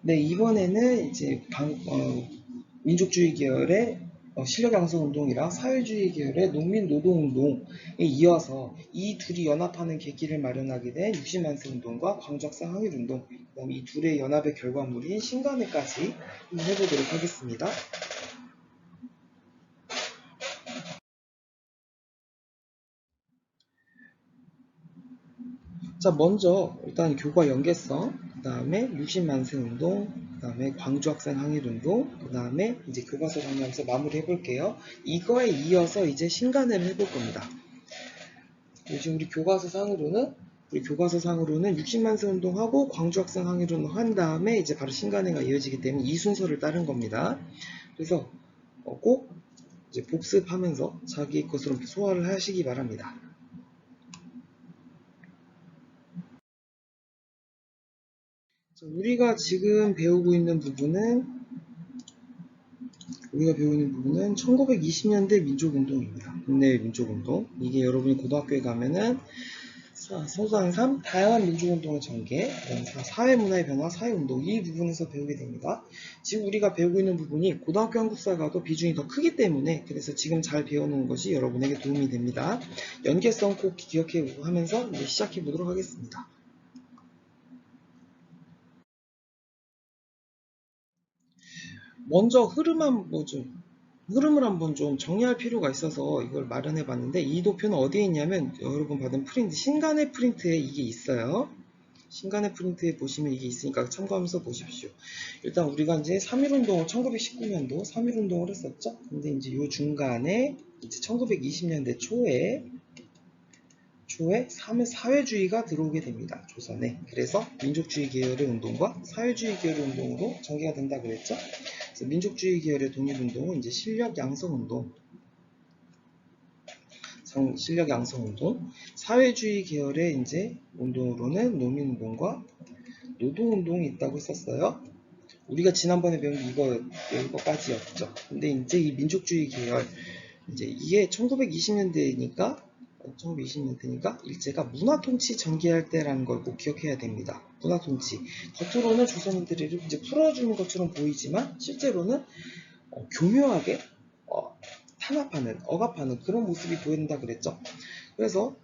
네, 이번에는 이제 민족주의 계열의 실력양성운동이랑 사회주의 계열의 농민노동운동에 이어서 이 둘이 연합하는 계기를 마련하게 된 60만세운동과 광주학생 항일운동, 그다음에 이 둘의 연합의 결과물인 신간회까지 한번 해보도록 하겠습니다. 자, 먼저 일단 교과 연계성, 그 다음에 60만세 운동, 그 다음에 광주학생 항일운동, 그 다음에 이제 교과서 정리하면서 마무리 해볼게요. 이거에 이어서 이제 신간회를 해볼 겁니다. 지금 우리 교과서상으로는 60만세 운동하고 광주학생 항일운동 한 다음에 이제 바로 신간회가 이어지기 때문에 이 순서를 따른 겁니다. 그래서 꼭 이제 복습하면서 자기 것으로 소화를 하시기 바랍니다. 우리가 지금 배우고 있는 부분은 1920년대 민족운동입니다. 국내 민족운동. 이게 여러분이 고등학교에 가면은 소소한 3, 다양한 민족운동의 전개, 사회문화의 변화, 사회운동 이 부분에서 배우게 됩니다. 지금 우리가 배우고 있는 부분이 고등학교 한국사과도 비중이 더 크기 때문에 그래서 지금 잘 배우는 것이 여러분에게 도움이 됩니다. 연계성 꼭 기억해 하면서 이제 시작해 보도록 하겠습니다. 먼저 흐름을 한번 좀 정리할 필요가 있어서 이걸 마련해 봤는데 이 도표는 어디에 있냐면 여러분 받은 프린트, 신간의 프린트에 이게 있어요. 신간의 프린트에 보시면 이게 있으니까 참고하면서 보십시오. 일단 우리가 이제 3.1운동을 1919년도 3.1운동을 했었죠. 근데 이제 요 중간에 이제 1920년대 초에 사회주의가 들어오게 됩니다. 조선에. 그래서 민족주의 계열의 운동과 사회주의 계열의 운동으로 전개가 된다 그랬죠. 그래서 민족주의 계열의 독립운동은 이제 실력 양성운동, 사회주의 계열의 이제 운동으로는 농민운동과 노동운동이 있다고 했었어요. 우리가 지난번에 배운 게 이거까지였죠. 근데 이제 이 민족주의 계열, 이제 이게 1920년대니까 일제가 문화통치 전개할 때라는 걸 꼭 기억해야 됩니다. 문화통치. 겉으로는 조선인들을 이제 풀어주는 것처럼 보이지만 실제로는 교묘하게 탄압하는, 억압하는 그런 모습이 보인다 그랬죠. 그래서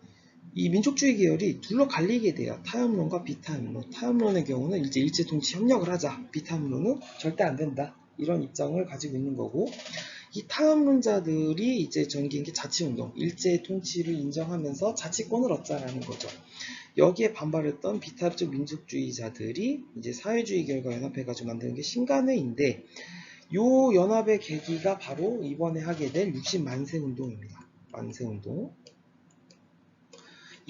이 민족주의 계열이 둘로 갈리게 돼요. 타협론과 비타협론. 타협론의 경우는 이제 일제통치 협력을 하자. 비타협론은 절대 안 된다. 이런 입장을 가지고 있는 거고, 이 타협론자들이 이제 전개한 게 자치운동, 일제 통치를 인정하면서 자치권을 얻자라는 거죠. 여기에 반발했던 비타협적 민족주의자들이 이제 사회주의 계열과 연합해가지고 만드는 게 신간회인데, 요 연합의 계기가 바로 이번에 하게 될 60만세 운동입니다. 만세운동.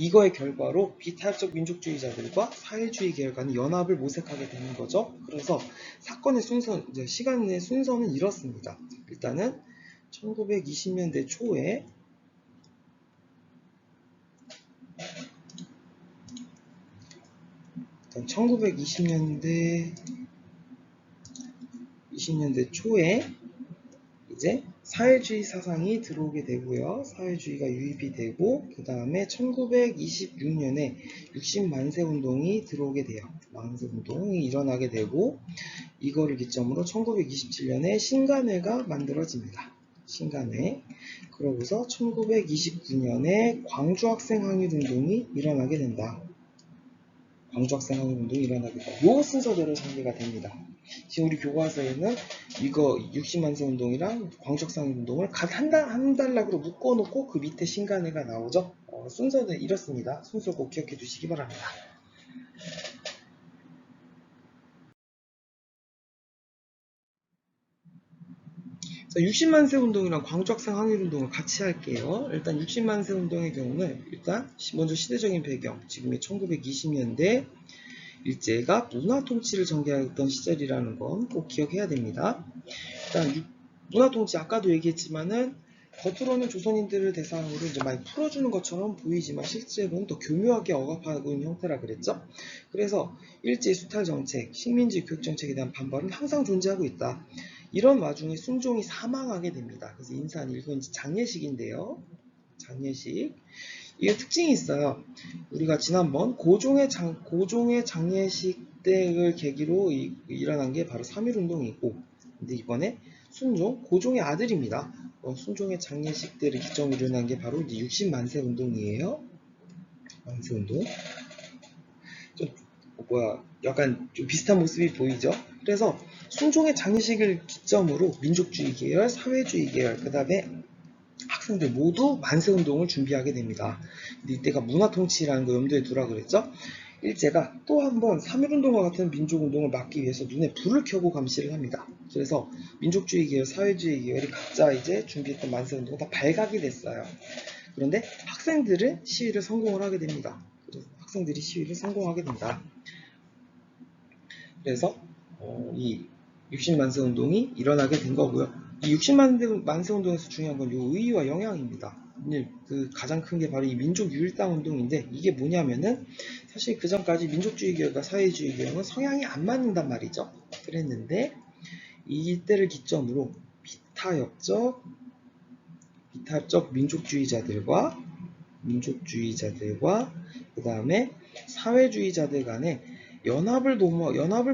이거의 결과로 비타협적 민족주의자들과 사회주의 계열과는 연합을 모색하게 되는 거죠. 그래서 사건의 시간의 순서는 이렇습니다. 일단은 1920년대 초에 20년대 초에 이제 사회주의 사상이 들어오게 되고요. 사회주의가 유입이 되고 그 다음에 1926년에 60만세 운동이 들어오게 돼요. 만세 운동이 일어나게 되고 이거를 기점으로 1927년에 신간회가 만들어집니다. 신간회. 그러고서 1929년에 광주학생 항일운동이 일어나게 된다. 광주학생 항일운동이 일어나게 된다. 요 순서대로 전개가 됩니다. 지금 우리 교과서에는 이거 60만세 운동이랑 광주학생 항일운동을 각 한 단락으로 묶어놓고 그 밑에 신간회가 나오죠. 순서는 이렇습니다. 순서 꼭 기억해 두시기 바랍니다. 자, 60만세 운동이랑 광주학생 항일운동을 같이 할게요. 일단 60만세 운동의 경우는 일단 먼저 시대적인 배경, 지금이 1920년대 일제가 문화통치를 전개하던 시절이라는 건 꼭 기억해야 됩니다. 일단 문화통치 아까도 얘기했지만은 겉으로는 조선인들을 대상으로 이제 많이 풀어주는 것처럼 보이지만 실제로는 더 교묘하게 억압하고 있는 형태라 그랬죠. 그래서 일제 수탈 정책, 식민지 교육 정책에 대한 반발은 항상 존재하고 있다. 이런 와중에 순종이 사망하게 됩니다. 그래서 인산 이건 장례식인데요. 장례식. 이게 특징이 있어요. 우리가 지난번 고종의 장례식 이때를 계기로 일어난 게 바로 3.1운동이고, 근데 이번에 순종, 고종의 아들입니다. 순종의 장례식들을 기점으로 일어난 게 바로 이제 60만세 운동이에요. 만세 운동. 좀 약간 좀 비슷한 모습이 보이죠? 그래서 순종의 장례식을 기점으로 민족주의 계열, 사회주의 계열, 그 다음에 학생들 모두 만세운동을 준비하게 됩니다. 근데 이때가 문화통치라는 거 염두에 두라 그랬죠? 일제가 또 한 번 3.1운동과 같은 민족운동을 막기 위해서 눈에 불을 켜고 감시를 합니다. 그래서 민족주의 계열, 사회주의 계열이 각자 이제 준비했던 만세운동이 다 발각이 됐어요. 그런데 학생들은 시위를 성공을 하게 됩니다. 그래서 학생들이 시위를 성공하게 된다. 그래서 이 60만세 운동이 일어나게 된 거고요. 이 60만세 운동에서 중요한 건 이 의의와 영향입니다. 그 가장 큰 게 바로 이 민족 유일당 운동인데, 이게 뭐냐면은 사실 그 전까지 민족주의 계열과 사회주의 계열은 성향이 안 맞는단 말이죠. 그랬는데 이때를 기점으로 비타협적 민족주의자들과 그 다음에 사회주의자들 간의 연합을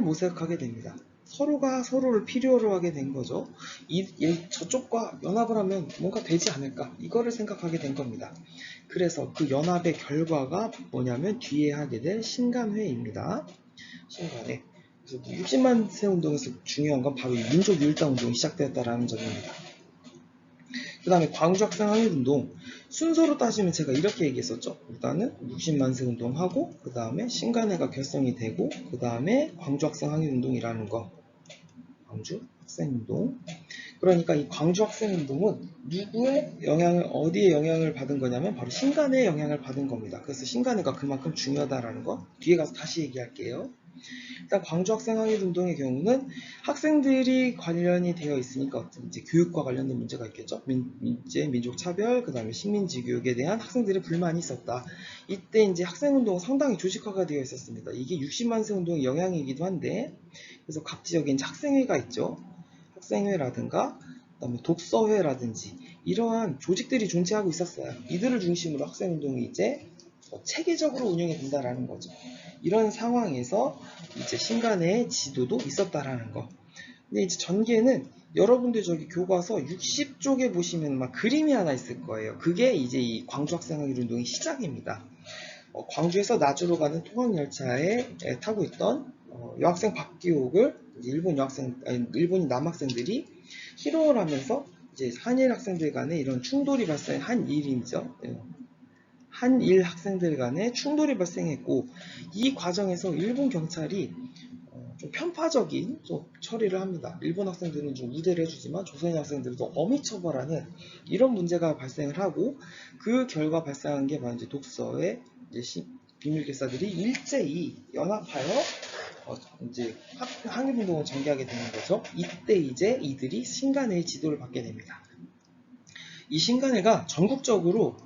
모색하게 됩니다. 서로가 서로를 필요로 하게 된 거죠. 저쪽과 연합을 하면 뭔가 되지 않을까, 이거를 생각하게 된 겁니다. 그래서 그 연합의 결과가 뭐냐면 뒤에 하게 될 신간회입니다. 신간회. 그래서 60만세 운동에서 중요한 건 바로 이 민족유일당 운동이 시작되었다는 점입니다. 그 다음에 광주학생 항일운동, 순서로 따지면 제가 이렇게 얘기했었죠. 일단은 60만세 운동하고, 그 다음에 신간회가 결성이 되고, 그 다음에 광주학생 항일운동이라는 거. 광주학생운동. 그러니까 이 광주학생운동은 어디에 영향을 받은 거냐면 바로 신간회의 영향을 받은 겁니다. 그래서 신간회가 그만큼 중요하다라는 거 뒤에 가서 다시 얘기할게요. 일단 광주학생항일운동의 경우는 학생들이 관련이 되어 있으니까 어떤 이제 교육과 관련된 문제가 있겠죠. 민족차별, 그 다음에 식민지교육에 대한 학생들의 불만이 있었다. 이때 이제 학생운동은 상당히 조직화가 되어 있었습니다. 이게 60만세 운동의 영향이기도 한데, 그래서 각 지역에 이제 학생회가 있죠. 학생회라든가, 그 다음에 독서회라든지 이러한 조직들이 존재하고 있었어요. 이들을 중심으로 학생운동이 이제 체계적으로 운영이 된다라는 거죠. 이런 상황에서 이제 신간의 지도도 있었다라는 거. 근데 이제 전개는 여러분들 저기 교과서 60쪽에 보시면 막 그림이 하나 있을 거예요. 그게 이제 이 광주학생항일운동의 시작입니다. 광주에서 나주로 가는 통학열차에 타고 있던 여학생 박기옥을 일본인 남학생들이 희롱을 하면서 이제 한일 학생들 간에 이런 충돌이 발생한 일이죠. 한일 학생들 간에 충돌이 발생했고, 이 과정에서 일본 경찰이 좀 편파적인 좀 처리를 합니다. 일본 학생들은 좀 우대를 해주지만 조선인 학생들도 엄히 처벌하는 이런 문제가 발생을 하고, 그 결과 발생한 게 바로 이제 독서의 이제 비밀결사들이 일제히 연합하여 이제 항일운동을 전개하게 되는 거죠. 이때 이제 이들이 신간회의 지도를 받게 됩니다. 이 신간회가 전국적으로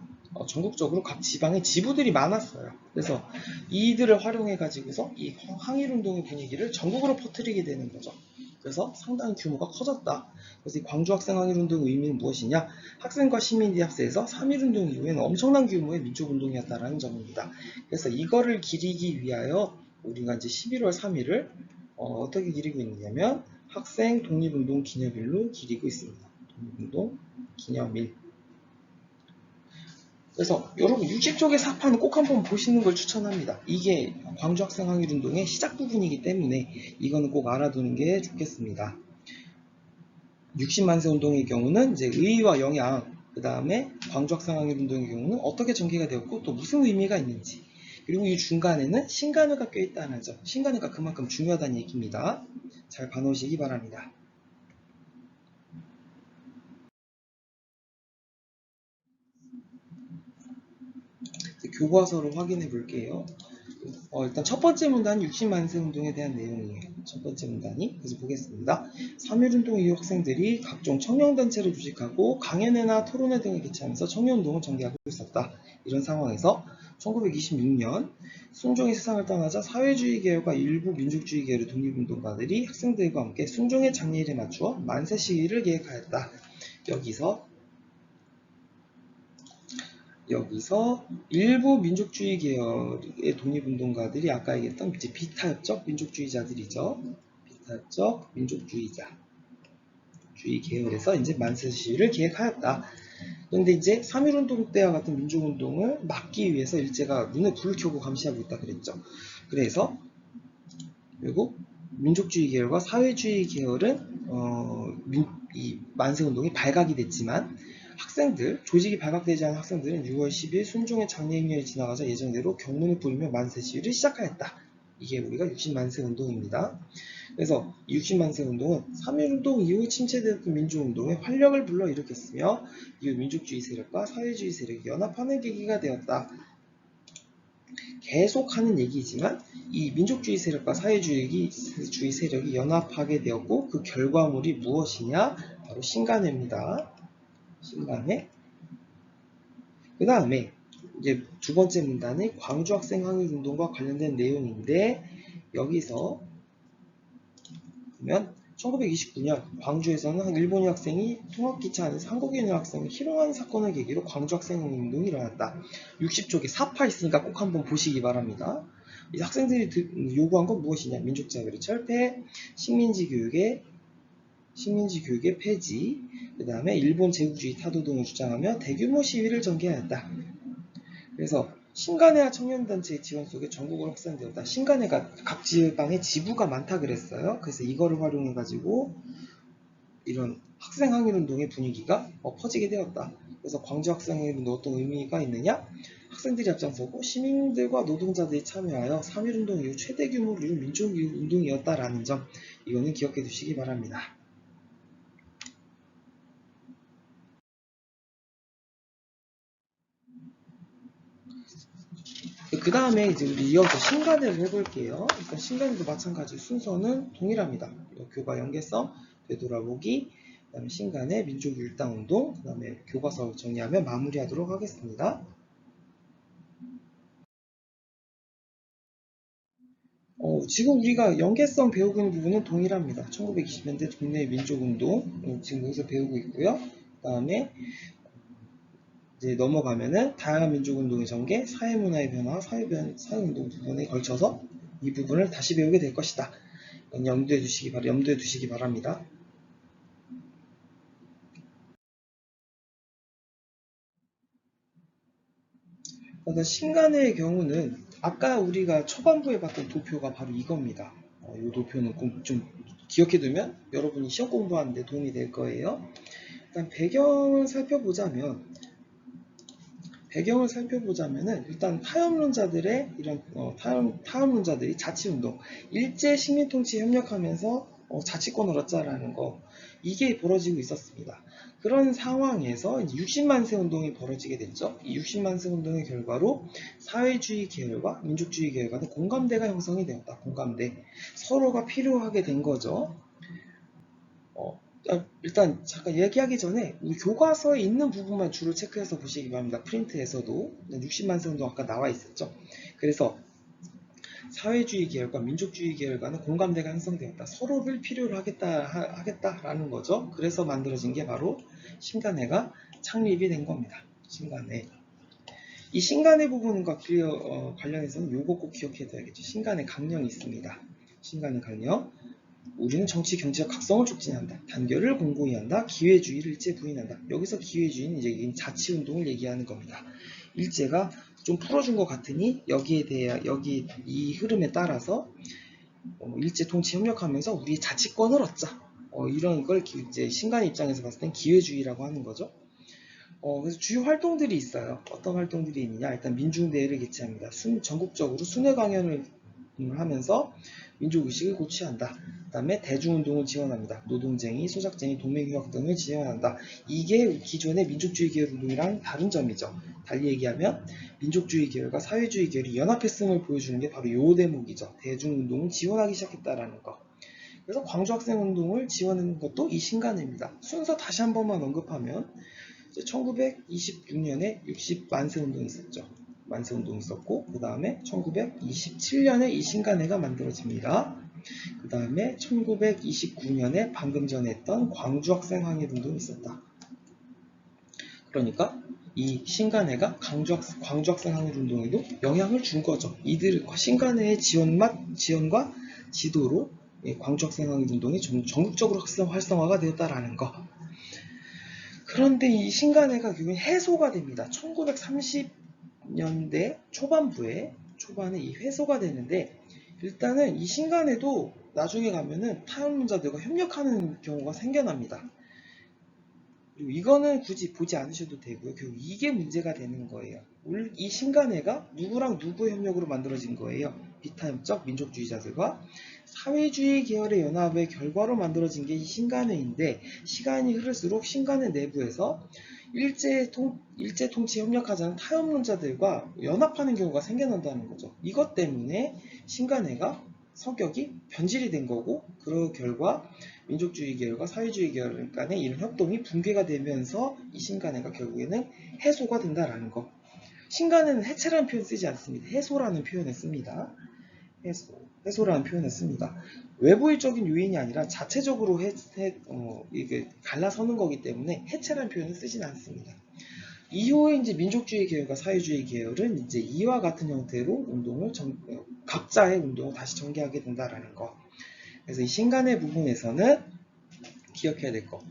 각 지방에 지부들이 많았어요. 그래서 이들을 활용해 가지고서 이 항일운동의 분위기를 전국으로 퍼뜨리게 되는 거죠. 그래서 상당히 규모가 커졌다. 그래서 이 광주학생항일운동의 의미는 무엇이냐? 학생과 시민이 합세해서 3.1운동 이후에는 엄청난 규모의 민족운동이었다는 점입니다. 그래서 이거를 기리기 위하여 우리가 이제 11월 3일을 어떻게 기리고 있느냐면 학생 독립운동 기념일로 기리고 있습니다. 독립운동 기념일. 그래서 여러분 60쪽의 사파는 꼭 한번 보시는 걸 추천합니다. 이게 광주학생항일운동의 시작 부분이기 때문에 이거는 꼭 알아두는 게 좋겠습니다. 60만세 운동의 경우는 이제 의의와 영향, 그 다음에 광주학생항일운동의 경우는 어떻게 전개가 되었고 또 무슨 의미가 있는지, 그리고 이 중간에는 신간회가 껴있다는 점, 신간회가 그만큼 중요하다는 얘기입니다. 잘 봐놓으시기 바랍니다. 교과서로 확인해 볼게요. 일단 첫 번째 문단이 60만세 운동에 대한 내용이에요. 첫 번째 문단이. 그래서 보겠습니다. 3.1운동 이후 학생들이 각종 청년단체를 조직하고 강연회나 토론회 등을 개최하면서 청년운동을 전개하고 있었다. 이런 상황에서 1926년 순종이 세상을 떠나자 사회주의 계열과 일부 민족주의 계열의 독립운동가들이 학생들과 함께 순종의 장례일에 맞추어 만세 시위를 계획하였다. 여기서 여기서 일부 민족주의 계열의 독립운동가들이 아까 얘기했던 이제 비타협적 민족주의자들이죠. 비타협적 민족주의 계열에서 이제 만세 시위를 기획하였다. 그런데 이제 3.1운동 때와 같은 민족운동을 막기 위해서 일제가 눈에 불을 켜고 감시하고 있다 그랬죠. 그래서 결국 민족주의 계열과 사회주의 계열은 이 만세운동이 발각이 됐지만 학생들, 조직이 발각되지 않은 학생들은 6월 10일 순종의 장례행렬이 지나가자 예정대로 경문을 부리며 만세 시위를 시작하였다. 이게 우리가 60만세 운동입니다. 그래서 60만세 운동은 3.1운동 이후 침체되었던 민주운동에 활력을 불러일으켰으며 이후 민족주의 세력과 사회주의 세력이 연합하는 계기가 되었다. 계속하는 얘기지만 이 민족주의 세력과 사회주의 세력이 연합하게 되었고 그 결과물이 무엇이냐? 바로 신간회입니다. 신간회. 그 다음에 이제 두 번째 문단이 광주 학생 항일운동과 관련된 내용인데 여기서 보면 1929년 광주에서는 일본 여학생이 통학기차 안에서 한국인 여학생을 희롱하는 사건을 계기로 광주 학생운동이 일어났다. 60쪽에 사파 있으니까 꼭 한번 보시기 바랍니다. 이 학생들이 요구한 건 무엇이냐? 민족자별의 철폐, 식민지 교육의 폐지, 그 다음에 일본 제국주의 타도 등을 주장하며 대규모 시위를 전개하였다. 그래서 신간회와 청년단체의 지원 속에 전국으로 확산되었다. 신간회가 각 지방에 지부가 많다 그랬어요. 그래서 이거를 활용해 가지고 이런 학생 항일운동의 분위기가 퍼지게 되었다. 그래서 광주 학생 항일운동 어떤 의미가 있느냐? 학생들이 앞장서고 시민들과 노동자들이 참여하여 3.1운동 이후 최대 규모로 이룬 민족운동이었다라는 점, 이거는 기억해 두시기 바랍니다. 그 다음에 이제 우리 이어서 신간회를 해볼게요. 일단 신간회도 마찬가지 순서는 동일합니다. 교과 연계성, 되돌아보기, 그 다음에 신간회, 민족일당운동, 그 다음에 교과서 정리하면 마무리하도록 하겠습니다. 지금 우리가 연계성 배우고 있는 부분은 동일합니다. 1920년대 국내 민족운동 지금 여기서 배우고 있고요. 그 다음에 이제 넘어가면은 다양한 민족운동의 전개, 사회문화의 변화, 사회운동 부분에 걸쳐서 이 부분을 다시 배우게 될 것이다. 염두에 두시기 바랍니다. 그래서 신간의 경우는 아까 우리가 초반부에 봤던 도표가 바로 이겁니다. 이 도표는 꼭 좀 기억해두면 여러분이 시험 공부하는데 도움이 될 거예요. 일단 배경을 살펴보자면은 일단 타협론자들의 이런 타협론자들이 자치운동, 일제 식민통치에 협력하면서 자치권을 얻자라는 거, 이게 벌어지고 있었습니다. 그런 상황에서 60만세 운동이 벌어지게 됐죠. 이 60만세 운동의 결과로 사회주의 계열과 민족주의 계열 간의 공감대가 형성이 되었다. 공감대. 서로가 필요하게 된 거죠. 일단 잠깐 얘기하기 전에 우리 교과서에 있는 부분만 주로 체크해서 보시기 바랍니다. 프린트에서도 60만세 운동 아까 나와 있었죠. 그래서 사회주의 계열과 민족주의 계열 간의 공감대가 형성되었다. 서로를 필요로 하겠다라는 거죠. 그래서 만들어진 게 바로 신간회가 창립이 된 겁니다. 신간회. 이 신간회 부분과 관련해서는 요거 꼭 기억해둬야겠죠. 신간회 강령이 있습니다. 신간회 강령. 우리는 정치, 경제적 각성을 촉진한다. 단결을 공고히 한다. 기회주의를 일제 부인한다. 여기서 기회주의는 이제 자치운동을 얘기하는 겁니다. 일제가 좀 풀어준 것 같으니 여기 이 흐름에 따라서 일제 통치 협력하면서 우리 자치권을 얻자. 이런 걸 이제 신간 입장에서 봤을 땐 기회주의라고 하는 거죠. 그래서 주요 활동들이 있어요. 어떤 활동들이 있느냐? 일단 민중대회를 개최합니다. 전국적으로 순회 강연을 하면서 민족의식을 고취한다. 그 다음에 대중운동을 지원합니다. 노동쟁이, 소작쟁이, 동맹휴학 등을 지원한다. 이게 기존의 민족주의 계열 운동이랑 다른 점이죠. 달리 얘기하면 민족주의 계열과 사회주의 계열이 연합했음을 보여주는 게 바로 이 대목이죠. 대중운동을 지원하기 시작했다라는 거. 그래서 광주학생운동을 지원하는 것도 이 신간회입니다. 순서 다시 한 번만 언급하면 1926년에 60만세 운동이 있었죠. 만세 운동이 있었고, 그 다음에 1927년에 이 신간회가 만들어집니다. 그 다음에 1929년에 방금 전에 했던 광주 학생 항일 운동이 있었다. 그러니까 이 신간회가 광주학생 항일운동에도 영향을 준 거죠. 이들 신간회의 지원과 지도로 광주학생 항일운동이 좀 전국적으로 활성화가 되었다라는 거. 그런데 이 신간회가 결국 해소가 됩니다. 1930년대 초반에 이 해소가 되는데, 일단은 이 신간회도 나중에 가면은 타협론자들과 협력하는 경우가 생겨납니다. 그리고 이거는 굳이 보지 않으셔도 되고요. 결국 이게 문제가 되는 거예요. 이 신간회가 누구랑 누구의 협력으로 만들어진 거예요. 비타협적 민족주의자들과 사회주의 계열의 연합의 결과로 만들어진 게 이 신간회인데, 시간이 흐를수록 신간회 내부에서 일제 통치에 협력하자는 타협론자들과 연합하는 경우가 생겨난다는 거죠. 이것 때문에 신간회가 성격이 변질이 된 거고, 그 결과 민족주의 계열과 사회주의 계열 간의 이런 협동이 붕괴가 되면서 이 신간회가 결국에는 해소가 된다라는 거. 신간회는 해체라는 표현 쓰지 않습니다. 해소라는 표현을 씁니다. 해소라는 표현을 씁니다. 외부적인 요인이 아니라 자체적으로 이게 갈라서는 거기 때문에 해체라는 표현을 쓰지는 않습니다. 이후에 이제 민족주의 계열과 사회주의 계열은 이제 이와 같은 형태로 각자의 운동을 다시 전개하게 된다라는 거. 그래서 이 신간회 부분에서는 기억해야 될 거.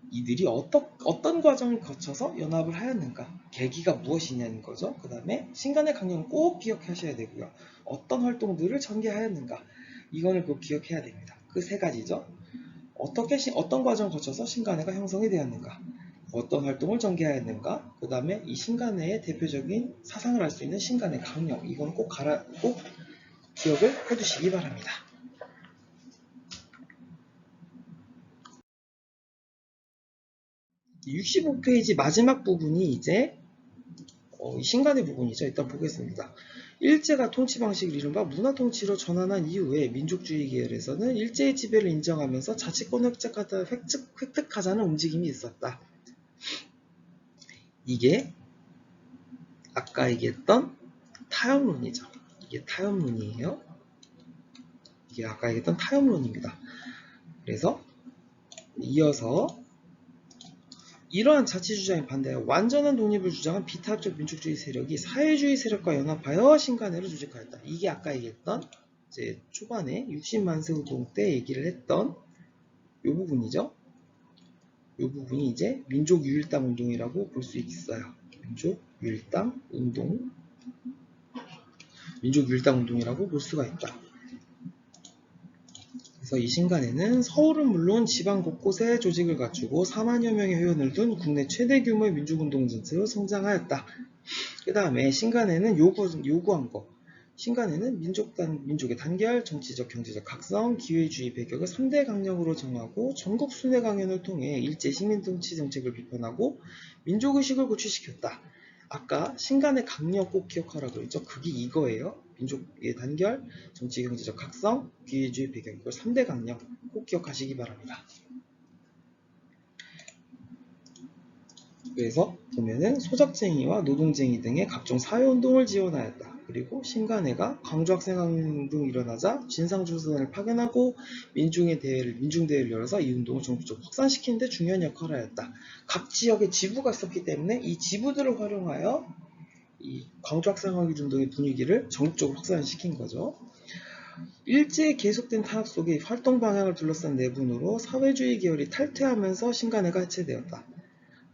이들이 어떤 과정을 거쳐서 연합을 하였는가, 계기가 무엇이냐는 거죠. 그 다음에 신간의 강령은 꼭 기억하셔야 되고요. 어떤 활동들을 전개하였는가, 이거를 꼭 기억해야 됩니다. 그 세 가지죠. 어떤 과정을 거쳐서 신간회가 형성이 되었는가, 어떤 활동을 전개하였는가, 그 다음에 이 신간회의 대표적인 사상을 알 수 있는 신간의 강령, 이건 꼭 기억을 해두시기 바랍니다. 65페이지 마지막 부분이 이제 신간의 부분이죠. 일단 보겠습니다. 일제가 통치 방식을 이른바 문화통치로 전환한 이후에 민족주의 계열에서는 일제의 지배를 인정하면서 자치권을 획득하자는 움직임이 있었다. 이게 아까 얘기했던 타협론이죠. 이게 타협론이에요. 이게 아까 얘기했던 타협론입니다. 그래서 이어서 이러한 자치주장에 반대하여 완전한 독립을 주장한 비타협적 민족주의 세력이 사회주의 세력과 연합하여 신간회를 조직하였다. 이게 아까 얘기했던 이제 초반에 60만세 운동 때 얘기를 했던 이 부분이죠. 이 부분이 이제 민족유일당 운동이라고 볼 수 있어요. 민족유일당 운동이라고 볼 수가 있다. 그래서 이 신간회는 서울은 물론 지방 곳곳에 조직을 갖추고 4만여 명의 회원을 둔 국내 최대 규모의 민족운동 전체로 성장하였다. 그 다음에 신간회는 요구한 거. 신간회는 민족의 단결, 정치적, 경제적 각성, 기회주의 배격을 3대 강령으로 정하고 전국 순회 강연을 통해 일제 식민통치 정책을 비판하고 민족의식을 고취시켰다. 아까 신간의 강령 꼭 기억하라고 그랬죠. 그게 이거예요. 민족의 단결, 정치 경제적 각성, 기회주의 배경, 이걸 3대 강령 꼭 기억하시기 바랍니다. 그래서 보면은 소작쟁이와 노동쟁이 등의 각종 사회운동을 지원하였다. 그리고 신간회가 광주학생운동이 일어나자 진상조선을 파견하고 민중대회를 열어서 이 운동을 전국적으로 확산시키는 데 중요한 역할을 하였다. 각 지역에 지부가 있었기 때문에 이 지부들을 활용하여 이 광주학생운동의 분위기를 전국적으로 확산시킨 거죠. 일제에 계속된 탄압 속에 활동 방향을 둘러싼 내분으로 사회주의 계열이 탈퇴하면서 신간회가 해체되었다.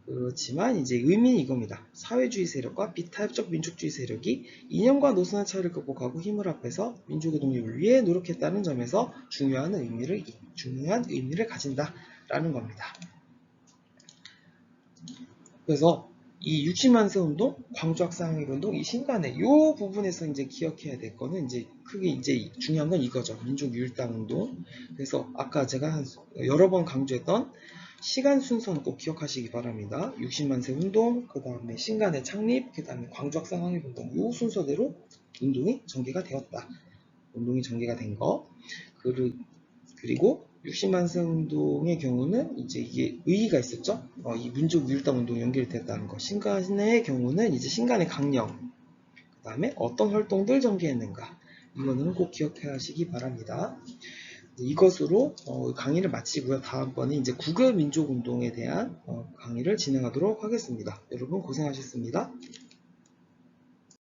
그렇지만 이제 의미는 이겁니다. 사회주의 세력과 비타협적 민족주의 세력이 이념과 노선의 차이를 극복하고 힘을 합해서 민족의 독립을 위해 노력했다는 점에서 중요한 의미를 가진다라는 겁니다. 그래서 이 60만세 운동, 광주학생운동, 이 신간회 이 부분에서 이제 기억해야 될 거는 이제 크게 이제 중요한 건 이거죠. 민족유일당 운동. 그래서 아까 제가 여러 번 강조했던 시간 순서는 꼭 기억하시기 바랍니다. 60만세 운동, 그 다음에 신간회 창립, 그 다음에 광주학생항일운동 이 순서대로 운동이 전개가 되었다. 운동이 전개가 된 거. 그리고 60만세 운동의 경우는 이제 이게 의의가 있었죠. 이 민족유일당 운동이 연결됐다는 거. 신간의 경우는 이제 신간의 강령. 그 다음에 어떤 활동들 전개했는가. 이거는 꼭 기억해 하시기 바랍니다. 이것으로 강의를 마치고요. 다음번에 이제 9.25 민족운동에 대한 강의를 진행하도록 하겠습니다. 여러분 고생하셨습니다.